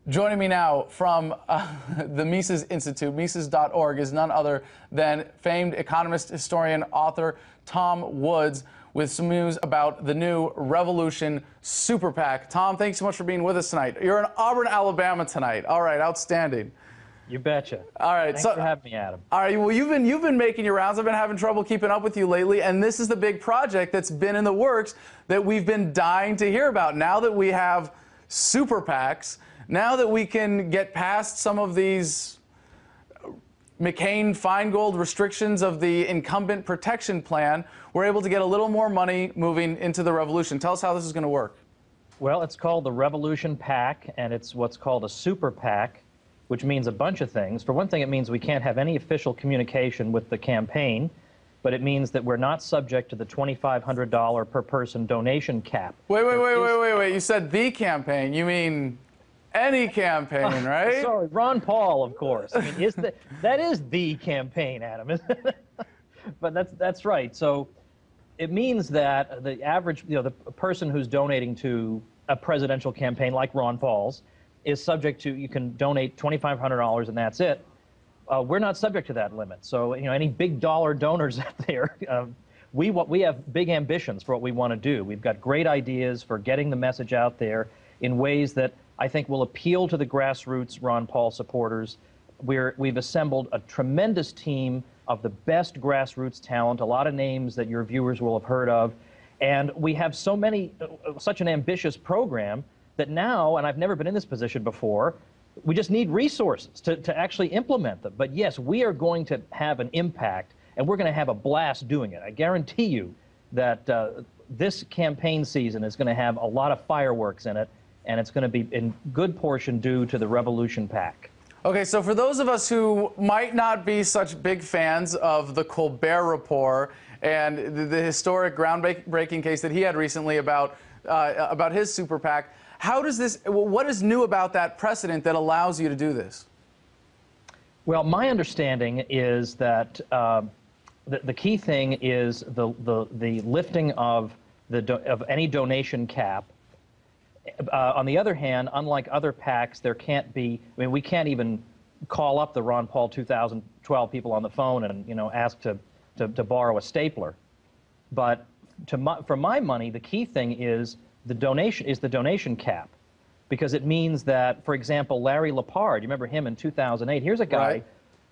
Joining me now from the Mises Institute, Mises.org, is none other than famed economist, historian, author Tom Woods with some news about the new Revolution Super PAC. Tom, thanks so much for being with us tonight. You're in Auburn, Alabama tonight. All right, outstanding. You betcha. All right, Thanks for having me, Adam. All right, well, you've been making your rounds. I've been having trouble keeping up with you lately, and this is the big project that's been in the works that we've been dying to hear about. Now that we have super PACs, now that we can get past some of these McCain-Feingold restrictions of the incumbent protection plan, we're able to get a little more money moving into the revolution. Tell us how this is going to work. Well, it's called the Revolution PAC, and it's what's called a super PAC, which means a bunch of things. For one thing, it means we can't have any official communication with the campaign, but it means that we're not subject to the $2,500 per person donation cap. Wait. You said the campaign. You mean any campaign, right? Sorry, Ron Paul, of course. I mean, that is the campaign, Adam, isn't it? But that's right. So it means that the average, the person who's donating to a presidential campaign like Ron Paul's is subject to, you can donate $2,500 and that's it. We're not subject to that limit. So, any big dollar donors out there, we have big ambitions for what we want to do. We've got great ideas for getting the message out there in ways that I think will appeal to the grassroots Ron Paul supporters. We've assembled a tremendous team of the best grassroots talent, a lot of names that your viewers will have heard of. And we have such an ambitious program that now, and I've never been in this position before, we just need resources to actually implement them. But yes, we are going to have an impact, and we're going to have a blast doing it. I guarantee you that this campaign season is going to have a lot of fireworks in it, and it's going to be in good portion due to the Revolution PAC. Okay, so for those of us who might not be such big fans of the Colbert Report and the historic groundbreaking case that he had recently about his super PAC, what is new about that precedent that allows you to do this? Well, my understanding is that the key thing is the lifting of any donation cap. On the other hand, unlike other PACs, there can't be, we can't even call up the Ron Paul 2012 people on the phone and, ask to borrow a stapler. But for my money, the key thing is the donation cap, because it means that, for example, Larry Lepard, you remember him in 2008, here's a guy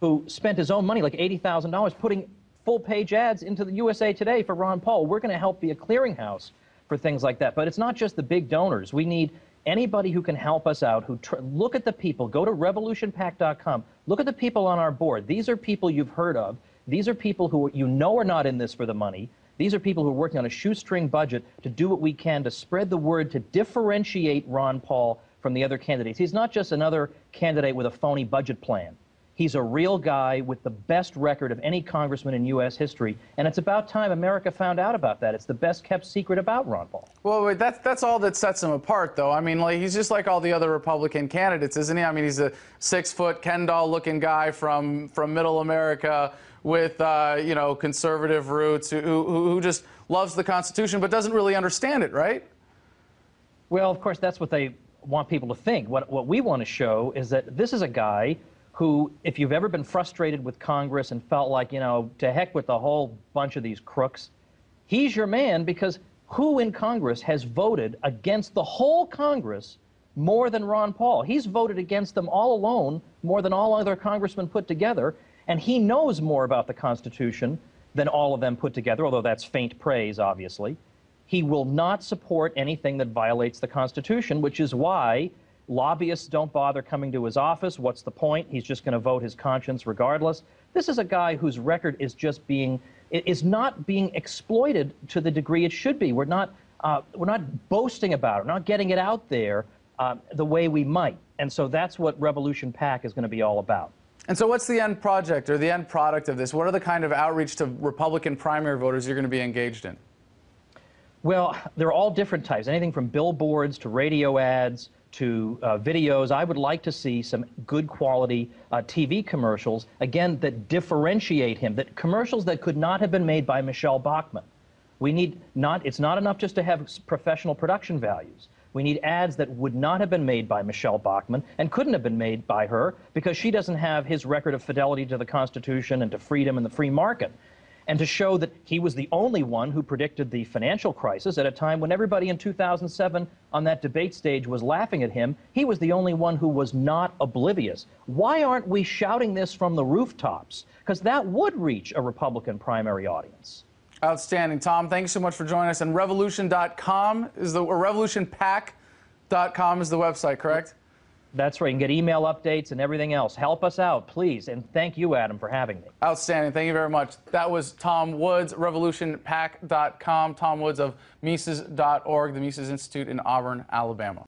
who spent his own money, like $80,000, putting full-page ads into the USA Today for Ron Paul. We're going to help be a clearinghouse for things like that. But it's not just the big donors. We need anybody who can help us out, look at the people. Go to revolutionpac.com. Look at the people on our board. These are people you've heard of. These are people who are not in this for the money. These are people who are working on a shoestring budget to do what we can to spread the word, to differentiate Ron Paul from the other candidates. He's not just another candidate with a phony budget plan. He's a real guy with the best record of any congressman in U.S. history, and it's about time America found out about that. It's the best-kept secret about Ron Paul. Well, wait, that's all that sets him apart, though. I mean, he's just like all the other Republican candidates, isn't he? I mean, he's a 6-foot Ken doll-looking guy from Middle America with, conservative roots who just loves the Constitution but doesn't really understand it, right? Well, of course, that's what they want people to think. What we want to show is that this is a guy who, if you've ever been frustrated with Congress and felt like, to heck with the whole bunch of these crooks, he's your man, because who in Congress has voted against the whole Congress more than Ron Paul? He's voted against them all alone more than all other congressmen put together, and he knows more about the Constitution than all of them put together, although that's faint praise, obviously. He will not support anything that violates the Constitution, which is why lobbyists don't bother coming to his office. What's the point? He's just going to vote his conscience regardless. This is a guy whose record is just not being exploited to the degree it should be. We're not boasting about it. We're not getting it out there the way we might. And so that's what Revolution PAC is going to be all about. And so what's the end project or the end product of this? What are the kind of outreach to Republican primary voters you're going to be engaged in? Well, they're all different types, anything from billboards to radio ads to videos. I would like to see some good quality TV commercials, again, that differentiate him, that commercials that could not have been made by Michelle Bachmann. It's not enough just to have professional production values. We need ads that would not have been made by Michelle Bachmann and couldn't have been made by her because she doesn't have his record of fidelity to the Constitution and to freedom and the free market. And to show that he was the only one who predicted the financial crisis at a time when everybody in 2007 on that debate stage was laughing at him, he was the only one who was not oblivious. Why aren't we shouting this from the rooftops? Because that would reach a Republican primary audience. Outstanding. Tom, thank you so much for joining us. And revolution.com is or revolutionpac.com is the website, correct? That's right. You can get email updates and everything else. Help us out, please. And thank you, Adam, for having me. Outstanding. Thank you very much. That was Tom Woods, revolutionpac.com. Tom Woods of Mises.org, the Mises Institute in Auburn, Alabama.